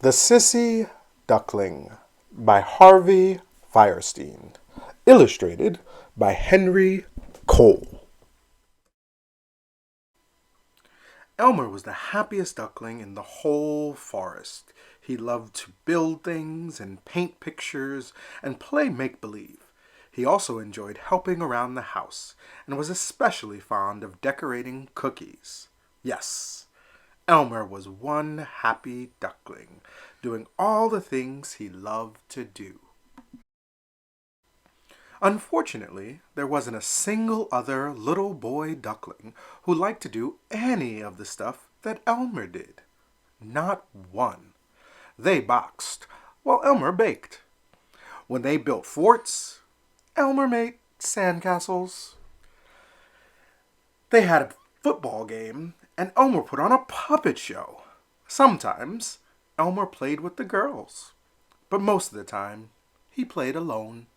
The Sissy Duckling by Harvey Fierstein. Illustrated by Henry Cole. Elmer was the happiest duckling in the whole forest. He loved to build things and paint pictures and play make-believe. He also enjoyed helping around the house and was especially fond of decorating cookies. Yes, Elmer was one happy duckling, doing all the things he loved to do. Unfortunately, there wasn't a single other little boy duckling who liked to do any of the stuff that Elmer did. Not one. They boxed, while Elmer baked. When they built forts, Elmer made sandcastles. They had a football game, and Elmer put on a puppet show. Sometimes, Elmer played with the girls, but most of the time, he played alone.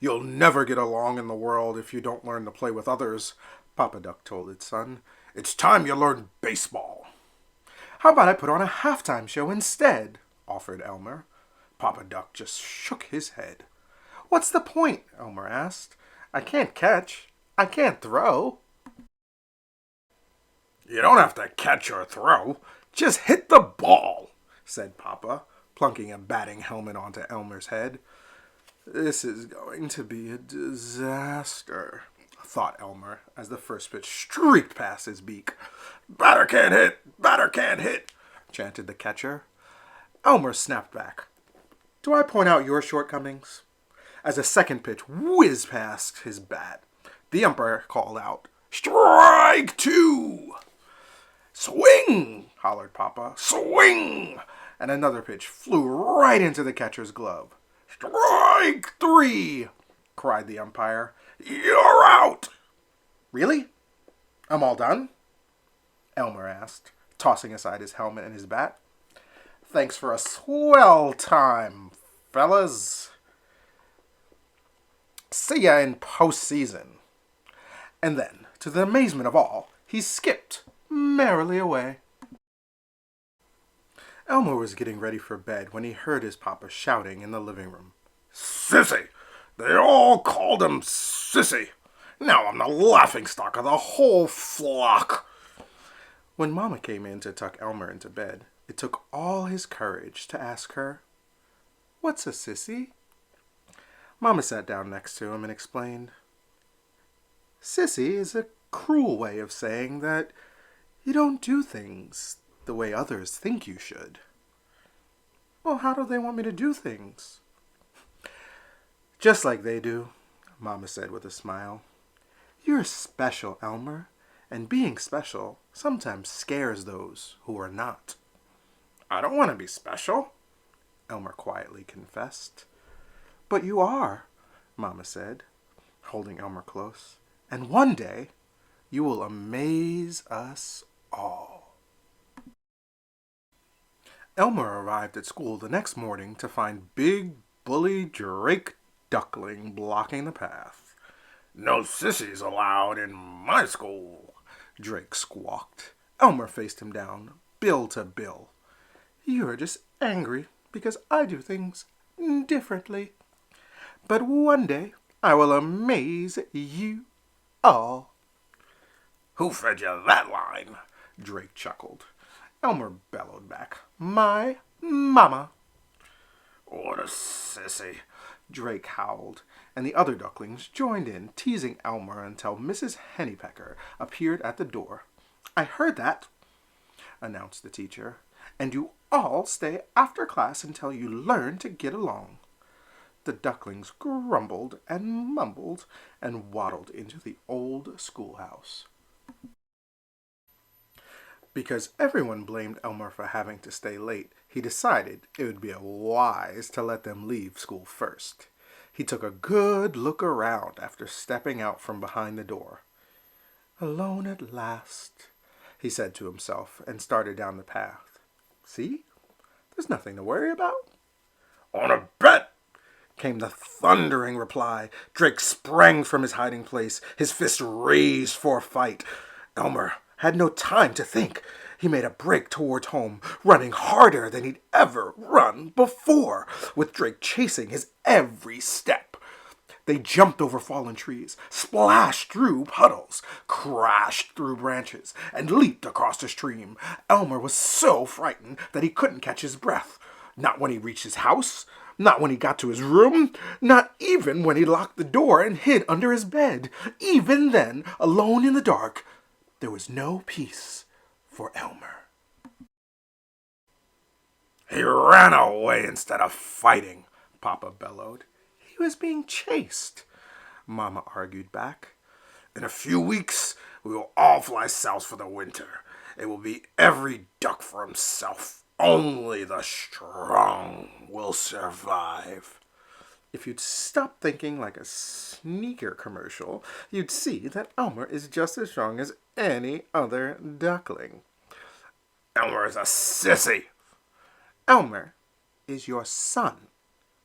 "You'll never get along in the world if you don't learn to play with others," Papa Duck told its son. "It's time you learned baseball." "How about I put on a halftime show instead?" offered Elmer. Papa Duck just shook his head. "What's the point?" Elmer asked. "I can't catch. I can't throw." "You don't have to catch or throw. Just hit the ball," said Papa, plunking a batting helmet onto Elmer's head. "This is going to be a disaster," thought Elmer as the first pitch streaked past his beak. "Batter can't hit! Batter can't hit!" chanted the catcher. Elmer snapped back. "Do I point out your shortcomings?" As the second pitch whizzed past his bat, the umpire called out, "Strike two!" "Swing!" hollered Papa. "Swing!" And another pitch flew right into the catcher's glove. "Strike three!" cried the umpire. "You're out!" "Really? I'm all done?" Elmer asked, tossing aside his helmet and his bat. "Thanks for a swell time, fellas. See ya in postseason." And then, to the amazement of all, he skipped merrily away. Elmer was getting ready for bed when he heard his papa shouting in the living room. "Sissy! They all called him Sissy! Now I'm the laughingstock of the whole flock!" When Mama came in to tuck Elmer into bed, it took all his courage to ask her, "What's a sissy?" Mama sat down next to him and explained, "Sissy is a cruel way of saying that you don't do things the way others think you should." "Well, how do they want me to do things?" "Just like they do," Mama said with a smile. "You're special, Elmer, and being special sometimes scares those who are not." "I don't want to be special," Elmer quietly confessed. "But you are," Mama said, holding Elmer close. "And one day, you will amaze us all." Elmer arrived at school the next morning to find big bully Drake Duckling blocking the path. "No sissies allowed in my school," Drake squawked. Elmer faced him down, bill to bill. "You're just angry because I do things differently. But one day I will amaze you all." "Who fed you that line?" Drake chuckled. Elmer bellowed back, "My mama." "What a sissy," Drake howled, and the other ducklings joined in, teasing Elmer until Mrs. Hennypecker appeared at the door. "I heard that," announced the teacher, "and you all stay after class until you learn to get along." The ducklings grumbled and mumbled and waddled into the old schoolhouse. Because everyone blamed Elmer for having to stay late, he decided it would be wise to let them leave school first. He took a good look around after stepping out from behind the door. "Alone at last," he said to himself, and started down the path. "See? There's nothing to worry about." "On a bet!" came the thundering reply. Drake sprang from his hiding place, his fist raised for a fight. Elmer had no time to think. He made a break towards home, running harder than he'd ever run before, with Drake chasing his every step. They jumped over fallen trees, splashed through puddles, crashed through branches, and leaped across the stream. Elmer was so frightened that he couldn't catch his breath. Not when he reached his house, not when he got to his room, not even when he locked the door and hid under his bed. Even then, alone in the dark, there was no peace for Elmer. "He ran away instead of fighting," Papa bellowed. "He was being chased," Mama argued back. "In a few weeks, we will all fly south for the winter. It will be every duck for himself. Only the strong will survive." If you'd stop thinking like a sneaker commercial, you'd see that Elmer is just as strong as any other duckling. "Elmer is a sissy." "Elmer is your son,"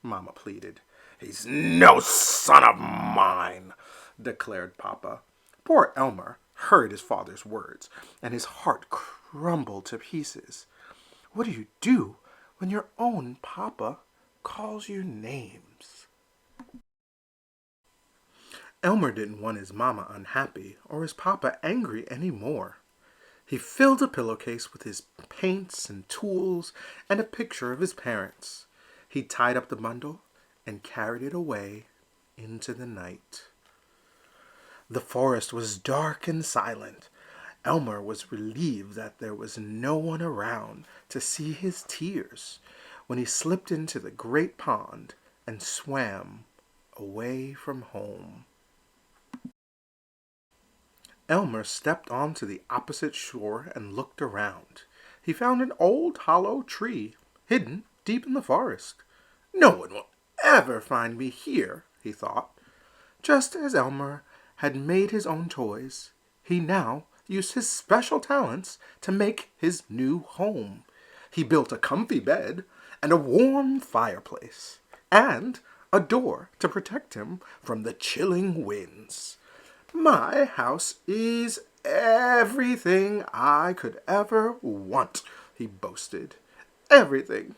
Mama pleaded. "He's no son of mine," declared Papa. Poor Elmer heard his father's words, and his heart crumbled to pieces. What do you do when your own Papa calls you names? Elmer didn't want his Mama unhappy or his Papa angry anymore. He filled a pillowcase with his paints and tools and a picture of his parents. He tied up the bundle and carried it away into the night. The forest was dark and silent. Elmer was relieved that there was no one around to see his tears when he slipped into the great pond and swam away from home. Elmer stepped onto the opposite shore and looked around. He found an old hollow tree hidden deep in the forest. "No one will ever find me here," he thought. Just as Elmer had made his own toys, he now used his special talents to make his new home. He built a comfy bed and a warm fireplace, and a door to protect him from the chilling winds. "My house is everything I could ever want," he boasted. "Everything,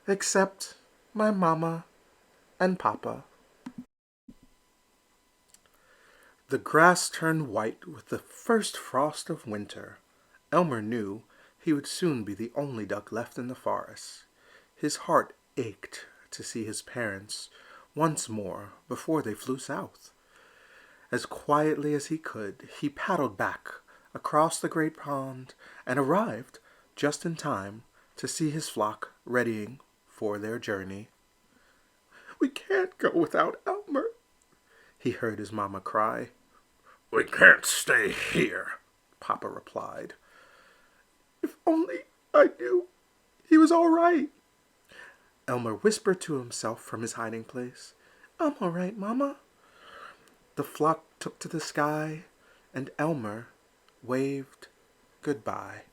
except my Mama and Papa." The grass turned white with the first frost of winter. Elmer knew he would soon be the only duck left in the forest. His heart ached to see his parents once more before they flew south. As quietly as he could, he paddled back across the great pond and arrived just in time to see his flock readying for their journey. "We can't go without Elmer," he heard his Mama cry. "We can't stay here," Papa replied. "If only I knew he was all right," Elmer whispered to himself from his hiding place. "I'm all right, Mama." The flock took to the sky, and Elmer waved goodbye.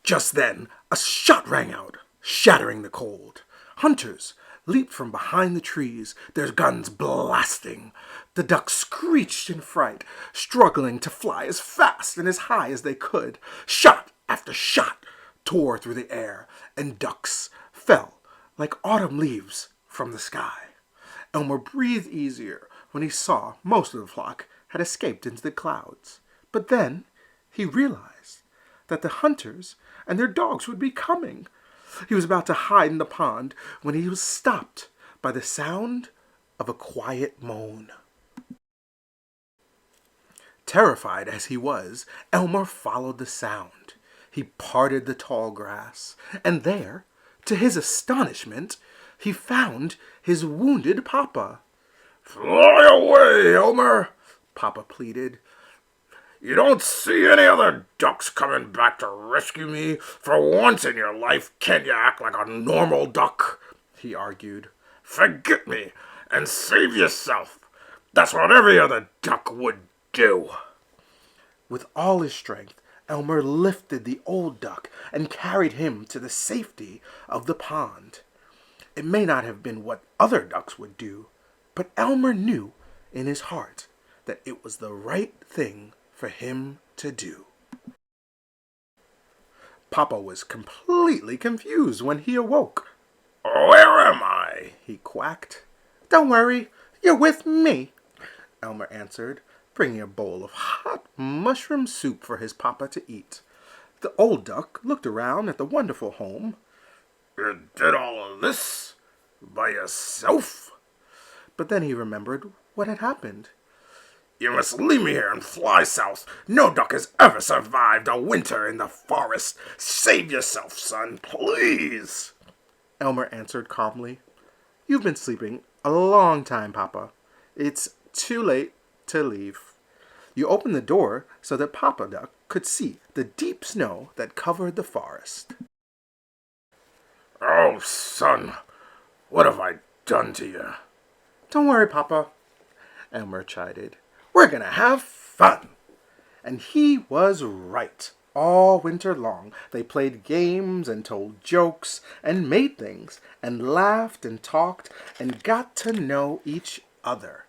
Just then, a shot rang out, shattering the cold. Hunters leaped from behind the trees, their guns blasting. The ducks screeched in fright, struggling to fly as fast and as high as they could. Shot after shot tore through the air, and ducks fell like autumn leaves from the sky. Elmer breathed easier when he saw most of the flock had escaped into the clouds. But then he realized that the hunters and their dogs would be coming. He was about to hide in the pond when he was stopped by the sound of a quiet moan. Terrified as he was, Elmer followed the sound. He parted the tall grass, and there, to his astonishment, he found his wounded Papa. "Fly away, Elmer," Papa pleaded. "You don't see any other ducks coming back to rescue me. For once in your life, can't you act like a normal duck?" he argued. "Forget me and save yourself. That's what every other duck would do." With all his strength, Elmer lifted the old duck and carried him to the safety of the pond. It may not have been what other ducks would do, but Elmer knew in his heart that it was the right thing for him to do. Papa was completely confused when he awoke. "Where am I?" he quacked. "Don't worry, you're with me," Elmer answered, bringing a bowl of hot mushroom soup for his papa to eat. The old duck looked around at the wonderful home. "You did all of this by yourself?" But then he remembered what had happened. "You must leave me here and fly south. No duck has ever survived a winter in the forest. Save yourself, son, please." Elmer answered calmly. "You've been sleeping a long time, Papa. It's too late to leave." You opened the door so that Papa Duck could see the deep snow that covered the forest. "Oh, son, what have I done to you?" "Don't worry, Papa," Elmer chided. "We're going to have fun." And he was right. All winter long, they played games and told jokes and made things and laughed and talked and got to know each other.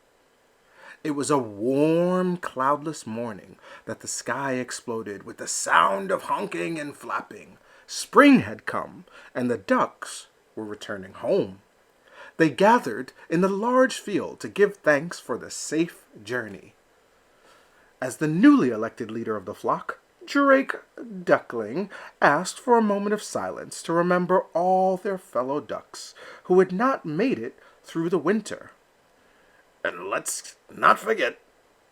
It was a warm, cloudless morning that the sky exploded with the sound of honking and flapping. Spring had come, and the ducks were returning home. They gathered in the large field to give thanks for the safe journey. As the newly elected leader of the flock, Drake Duckling asked for a moment of silence to remember all their fellow ducks who had not made it through the winter. "And let's not forget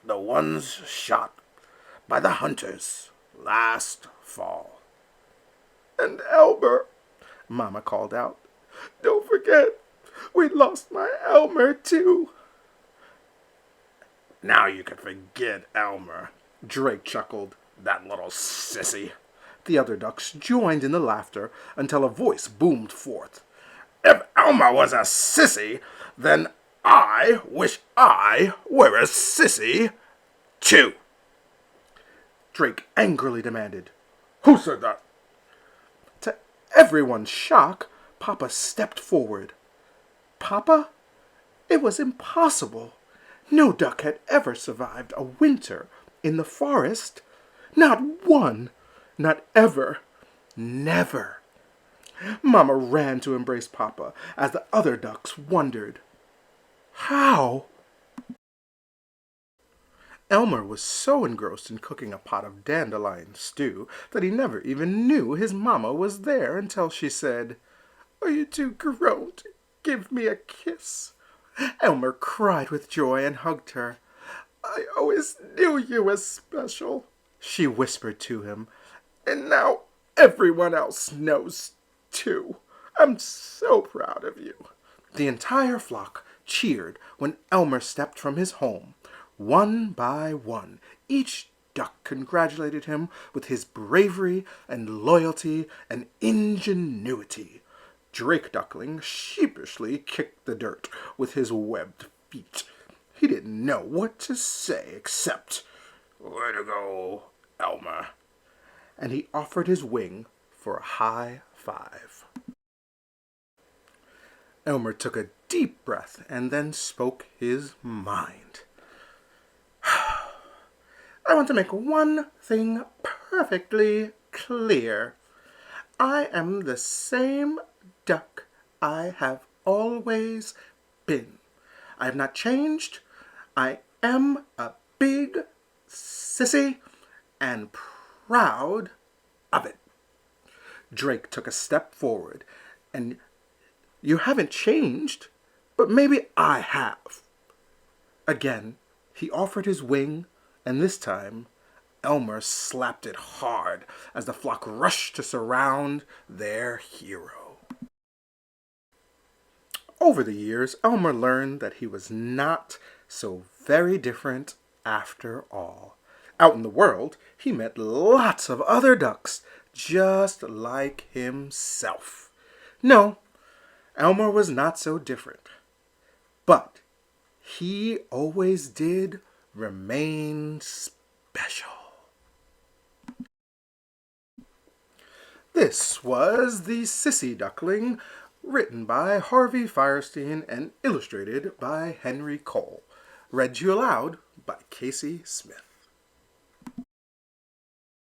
the ones shot by the hunters last fall." "And Elmer," Mama called out. "Don't forget, we lost my Elmer, too." "Now you can forget Elmer," Drake chuckled. "That little sissy." The other ducks joined in the laughter until a voice boomed forth. "If Elmer was a sissy, then I wish I were a sissy, too." Drake angrily demanded, "Who said that?" To everyone's shock, Papa stepped forward. "Papa, it was impossible. No duck had ever survived a winter in the forest. Not one. Not ever. Never." Mama ran to embrace Papa as the other ducks wondered. How? Elmer was so engrossed in cooking a pot of dandelion stew that he never even knew his mama was there until she said, "Are you too grown to give me a kiss?" Elmer cried with joy and hugged her. "I always knew you were special," she whispered to him. "And now everyone else knows, too. I'm so proud of you." The entire flock cheered when Elmer stepped from his home. One by one, each duck congratulated him with his bravery and loyalty and ingenuity. Drake Duckling sheepishly kicked the dirt with his webbed feet. He didn't know what to say except, "Way to go, Elmer." And he offered his wing for a high five. Elmer took a deep breath and then spoke his mind. "I want to make one thing perfectly clear. I am the same duck I have always been. I have not changed. I am a big sissy and proud of it." Drake took a step forward. "And you haven't changed, but maybe I have." Again, he offered his wing, and this time, Elmer slapped it hard as the flock rushed to surround their hero. Over the years, Elmer learned that he was not so very different after all. Out in the world, he met lots of other ducks just like himself. No, Elmer was not so different, but he always did remain special. This was The Sissy Duckling, written by Harvey Fierstein and illustrated by Henry Cole. Read to you aloud by Casey Smith.